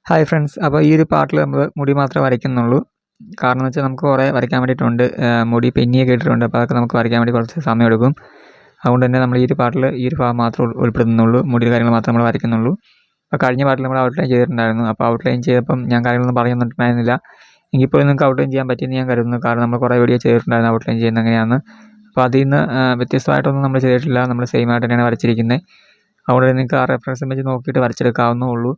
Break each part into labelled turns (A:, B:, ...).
A: Hi friends, അപ്പോൾ ഈ ഒരു പാർട്ടിൽ നമ്മൾ മുടി മാത്രമേ വരയ്ക്കുന്നുള്ളൂ. കാരണം എന്ന് വെച്ചാൽ നമുക്ക് കുറേ വരയ്ക്കാൻ വേണ്ടിയിട്ടുണ്ട്. മുടി പെന്നിയൊക്കെ ഇട്ടിട്ടുണ്ട്. അപ്പോൾ അതൊക്കെ നമുക്ക് വരയ്ക്കാൻ വേണ്ടി കുറച്ച് സമയമെടുക്കും. അതുകൊണ്ട് തന്നെ നമ്മൾ ഈ ഒരു പാർട്ടിൽ ഈ ഒരു ഭാഗം മാത്രമേ ഉൾപ്പെടുത്തുന്നുള്ളൂ. മുടിയുടെ കാര്യങ്ങൾ മാത്രമേ നമ്മൾ വരയ്ക്കുന്നുള്ളൂ. അപ്പോൾ കഴിഞ്ഞ പാർട്ടിൽ നമ്മൾ ഔട്ട്ലൈൻ ചെയ്തിട്ടുണ്ടായിരുന്നു. അപ്പോൾ ഔട്ട്ലൈൻ ചെയ്തപ്പം ഞാൻ കാര്യങ്ങളൊന്നും പറഞ്ഞു തന്നിട്ടുണ്ടായിരുന്നില്ല. എങ്കിൽ പോലും നിങ്ങൾക്ക് ഔട്ട്ലൈൻ ചെയ്യാൻ പറ്റിയെന്ന് ഞാൻ കരുതുന്നു. കാരണം നമ്മൾ കുറേ വീഡിയോ ചെയ്തിട്ടുണ്ടായിരുന്നു ഔട്ട്ലൈൻ ചെയ്യുന്നത് എങ്ങനെയാണ്. അപ്പോൾ അതിൽ നിന്ന് വ്യത്യസ്തമായിട്ടൊന്നും നമ്മൾ ചെയ്തിട്ടില്ല. നമ്മൾ സെയിം ആയിട്ട് തന്നെയാണ് വരച്ചിരിക്കുന്നത്. അതുകൊണ്ട് നിങ്ങൾക്ക് ആ റെഫറൻസ് വെച്ച് നോക്കിയിട്ട് വരച്ചെടുക്കാവുന്നേ ഉള്ളൂ.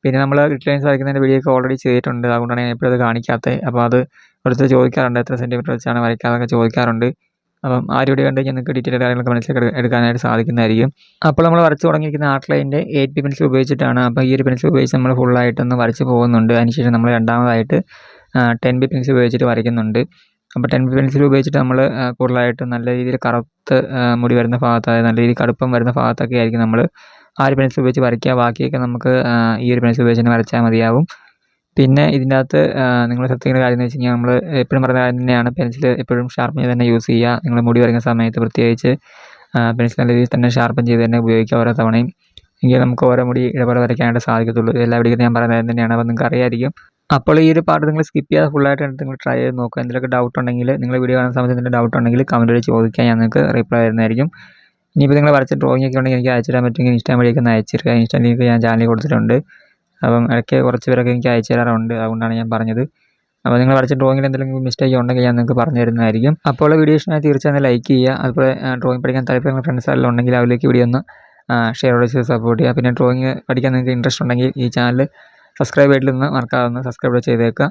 A: പിന്നെ നമ്മൾ ഗ്രിഡ് വരയ്ക്കുന്നതിൻ്റെ വീഡിയോ ഒക്കെ ഓൾറെഡി ചെയ്തിട്ടുണ്ട്. അതുകൊണ്ടാണ് ഞാൻ എപ്പോഴും അത് കാണിക്കാത്തത്. അപ്പോൾ അത് ഓരോരുത്തർ ചോദിക്കാറുണ്ട്, എത്ര സെൻറ്റിമീറ്റർ വെച്ചാണ് വരയ്ക്കാതൊക്കെ ചോദിക്കാറുണ്ട്. അപ്പം ആ വീഡിയോ കണ്ട് കഴിഞ്ഞാൽ നിങ്ങൾക്ക് ഡീറ്റെയിൽ കാര്യങ്ങളൊക്കെ മനസ്സിലാക്കി എടുക്കാനായിട്ട് സാധിക്കുന്നതായിരിക്കും. അപ്പോൾ നമ്മൾ വരച്ച് തുടങ്ങിയിരിക്കുന്ന ആർട്ട്ലൈൻ്റെ 8B പെൻസിൽ ഉപയോഗിച്ചിട്ടാണ്. അപ്പോൾ ഈ ഒരു പെൻസിൽ ഉപയോഗിച്ച് നമ്മൾ ഫുള്ളായിട്ടൊന്ന് വരച്ച് പോകുന്നുണ്ട്. അതിനുശേഷം നമ്മൾ രണ്ടാമതായിട്ട് 10B പെൻസിൽ ഉപയോഗിച്ചിട്ട് വരയ്ക്കുന്നുണ്ട്. അപ്പോൾ 10B പെൻസിൽ ഉപയോഗിച്ചിട്ട് നമ്മൾ കൂടുതലായിട്ട് നല്ല രീതിയിൽ കറുത്ത് മുടി വരുന്ന ഭാഗത്ത്, അതായത് നല്ല രീതിയിൽ കടുപ്പം വരുന്ന ഭാഗത്തൊക്കെ ആയിരിക്കും നമ്മൾ ആ ഒരു പെൻസിൽ ഉപയോഗിച്ച് വരയ്ക്കുക. ബാക്കിയൊക്കെ നമുക്ക് ഈ ഒരു പെൻസിൽ ഉപയോഗിച്ച് തന്നെ വരച്ചാൽ മതിയാവും. പിന്നെ ഇതിൻ്റെ അകത്ത് നിങ്ങൾ ശ്രദ്ധിക്കേണ്ട കാര്യം എന്ന് വെച്ച് കഴിഞ്ഞാൽ, നമ്മൾ എപ്പോഴും പറയുന്ന കാര്യം തന്നെയാണ്, പെൻസിൽ എപ്പോഴും ഷാർപ്പൻ ചെയ്ത് തന്നെ യൂസ് ചെയ്യുക. നിങ്ങൾ മുടി വരയ്ക്കുന്ന സമയത്ത് പ്രത്യേകിച്ച് പെൻസിൽ നല്ല രീതിയിൽ തന്നെ ഷാർപ്പൻ ചെയ്ത് തന്നെ ഉപയോഗിക്കുക ഓരോ തവണയും. എങ്കിൽ നമുക്ക് ഓരോ മുടി ഇടപെടെ വരയ്ക്കാനായിട്ട് സാധിക്കത്തുള്ളൂ. എല്ലാ വീഡിയോയും ഞാൻ പറയുന്ന കാര്യം തന്നെയാണ്. അപ്പോൾ നിങ്ങൾക്ക് അറിയാമായിരിക്കും. അപ്പോൾ ഈ ഒരു പാർട്ട് നിങ്ങൾ സ്കിപ്പ് ചെയ്യാതെ ഫുള്ളായിട്ട് എടുത്ത് നിങ്ങൾ ട്രൈ ചെയ്ത് നോക്കുക. എന്തെങ്കിലുമൊക്കെ ഡൗട്ട് ഉണ്ടെങ്കിൽ, നിങ്ങൾ വീഡിയോ കാണുന്ന സമയത്ത് എന്തെങ്കിലും ഡൗട്ട് ഉണ്ടെങ്കിൽ കമൻറ്റ് വഴി ചോദിക്കാൻ ഞാൻ നിങ്ങൾക്ക് റിപ്ലൈ തരുന്നതായിരിക്കും. ഇനിയിപ്പോൾ നിങ്ങൾ വരച്ച ഡ്രോയിങ് ഒക്കെ ഉണ്ടെങ്കിൽ എനിക്ക് അയച്ചു തരാൻ പറ്റുമെങ്കിൽ ഇൻസ്റ്റാ വഴിയൊക്കെ ഒന്ന് അയച്ചിരിക്കുക. ഇൻസ്റ്റാ ലിങ്ക് ഞാൻ ചാനലിൽ കൊടുത്തിട്ടുണ്ട്. അപ്പം ഇടയ്ക്ക് കുറച്ച് പേരൊക്കെ എനിക്ക് അയച്ചു തരാറുണ്ട്. അതുകൊണ്ടാണ് ഞാൻ പറഞ്ഞത്. അപ്പോൾ നിങ്ങൾ വരച്ച ഡ്രോയിങ്ങിൽ എന്തെങ്കിലും മിസ്റ്റേക്ക് ഉണ്ടെങ്കിൽ ഞാൻ നിങ്ങൾക്ക് പറഞ്ഞു തരുന്നതായിരിക്കും. അപ്പോൾ വീഡിയോ ഇഷ്ടമായി തീർച്ചയായും ലൈക്ക് ചെയ്യുക. അതുപോലെ ഡ്രോയിങ് പഠിക്കാൻ താല്പര്യമുള്ള ഫ്രണ്ട്സ് എല്ലാം ഉണ്ടെങ്കിൽ അവരിലേക്ക് വീഡിയോ ഒന്ന് ഷെയർ ചെയ്ത് സപ്പോർട്ട് ചെയ്യുക. പിന്നെ ഡ്രോയിങ് പഠിക്കാൻ നിങ്ങൾക്ക് ഇൻട്രസ്റ്റ് ഉണ്ടെങ്കിൽ ഈ ചാനൽ സബ്സ്ക്രൈബ് ചെയ്തിട്ടൊന്ന് മറക്കാതെ സബ്സ്ക്രൈബ് ചെയ്തേക്കുക.